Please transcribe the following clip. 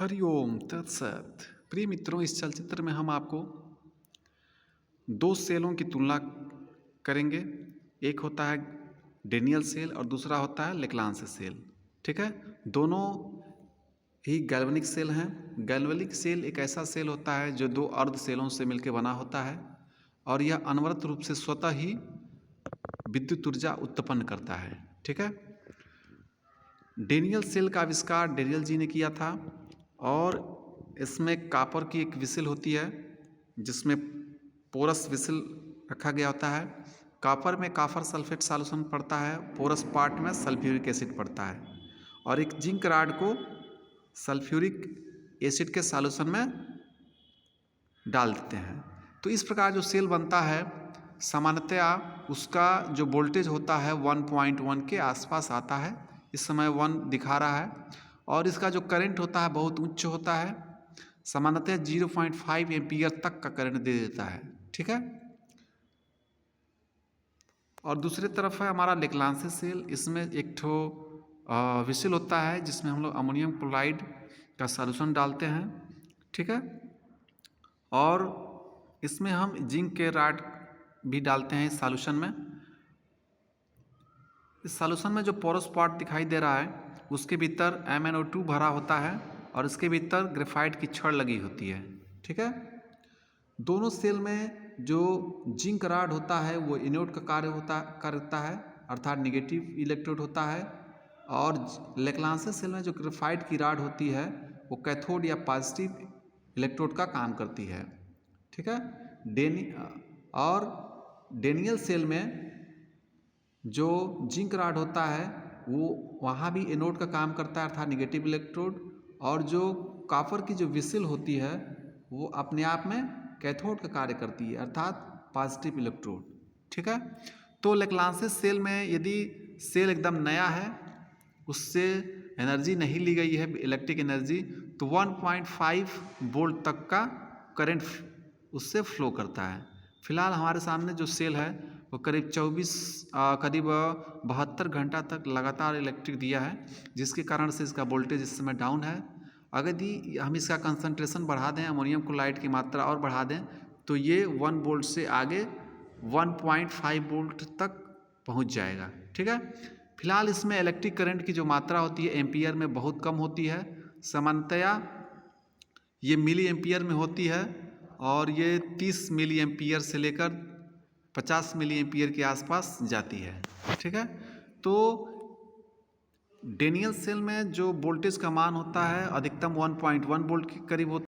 हरिओम तत्सत। प्रिय मित्रों, इस चलचित्र में हम आपको दो सेलों की तुलना करेंगे। एक होता है डेनियल सेल और दूसरा होता है लेक्लांस सेल। ठीक है, दोनों ही गैल्वेनिक सेल हैं। गैल्वेनिक सेल एक ऐसा सेल होता है जो दो अर्ध सेलों से मिलकर बना होता है और यह अनवरत रूप से स्वतः ही विद्युत ऊर्जा उत्पन्न करता है। ठीक है, डेनियल सेल का आविष्कार डेनियल जी ने किया था और इसमें कापर की एक विसिल होती है जिसमें पोरस विसिल रखा गया होता है। कापर में कापर सल्फेट सॉल्यूशन पड़ता है, पोरस पार्ट में सल्फ्यूरिक एसिड पड़ता है और एक जिंक राड को सल्फ्यूरिक एसिड के सॉल्यूशन में डाल देते हैं। तो इस प्रकार जो सेल बनता है सामान्यतया उसका जो वोल्टेज होता है 1.1 के आसपास आता है। इस समय 1 दिखा रहा है और इसका जो करंट होता है बहुत उच्च होता है, सामान्यतः 0.5 एम्पियर तक का करंट दे देता है। ठीक है, और दूसरी तरफ है हमारा लेक्लांस सेल। इसमें एक ठो विसिल होता है जिसमें हम लोग अमोनियम क्लोराइड का सॉल्यूशन डालते हैं। ठीक है, और इसमें हम जिंक के राड भी डालते हैं इस सॉल्यूशन में। इस सॉल्यूशन में जो पोरस पार्ट दिखाई दे रहा है उसके भीतर MnO2 भरा होता है और इसके भीतर ग्रेफाइट की छड़ लगी होती है। ठीक है, दोनों सेल में जो जिंक राड होता है वो एनोड का कार्य करता है, अर्थात निगेटिव इलेक्ट्रोड होता है, और लेक्लांस सेल में जो ग्रेफाइट की राड होती है वो कैथोड या पॉजिटिव इलेक्ट्रोड का काम करती है। ठीक है, डेनियल सेल में जो जिंक राड होता है वो वहाँ भी एनोड का काम करता है, अर्थात निगेटिव इलेक्ट्रोड, और जो कॉपर की जो विसिल होती है वो अपने आप में कैथोड का कार्य करती है, अर्थात पॉजिटिव इलेक्ट्रोड। ठीक है, तो लेक्लांस सेल में यदि सेल एकदम नया है, उससे एनर्जी नहीं ली गई है इलेक्ट्रिक एनर्जी, तो 1.5 वोल्ट तक का करंट उससे फ्लो करता है। फिलहाल हमारे सामने जो सेल है वो करीब 72 घंटा तक लगातार इलेक्ट्रिक दिया है, जिसके कारण से इसका वोल्टेज इस समय डाउन है। अगर यदि हम इसका कंसंट्रेशन बढ़ा दें, अमोनियम क्लोराइड की मात्रा और बढ़ा दें, तो ये 1 वोल्ट से आगे 1.5 वोल्ट तक पहुंच जाएगा। ठीक है, फिलहाल इसमें इलेक्ट्रिक करंट की जो मात्रा होती है एम्पियर में बहुत कम होती है। सामान्यतया ये मिली एम्पियर में होती है और ये 30 मिली एम्पियर से लेकर 50 मिली एम्पियर के आसपास जाती है। ठीक है, तो डेनियल सेल में जो वोल्टेज का मान होता है अधिकतम 1.1 वोल्ट के करीब होता है।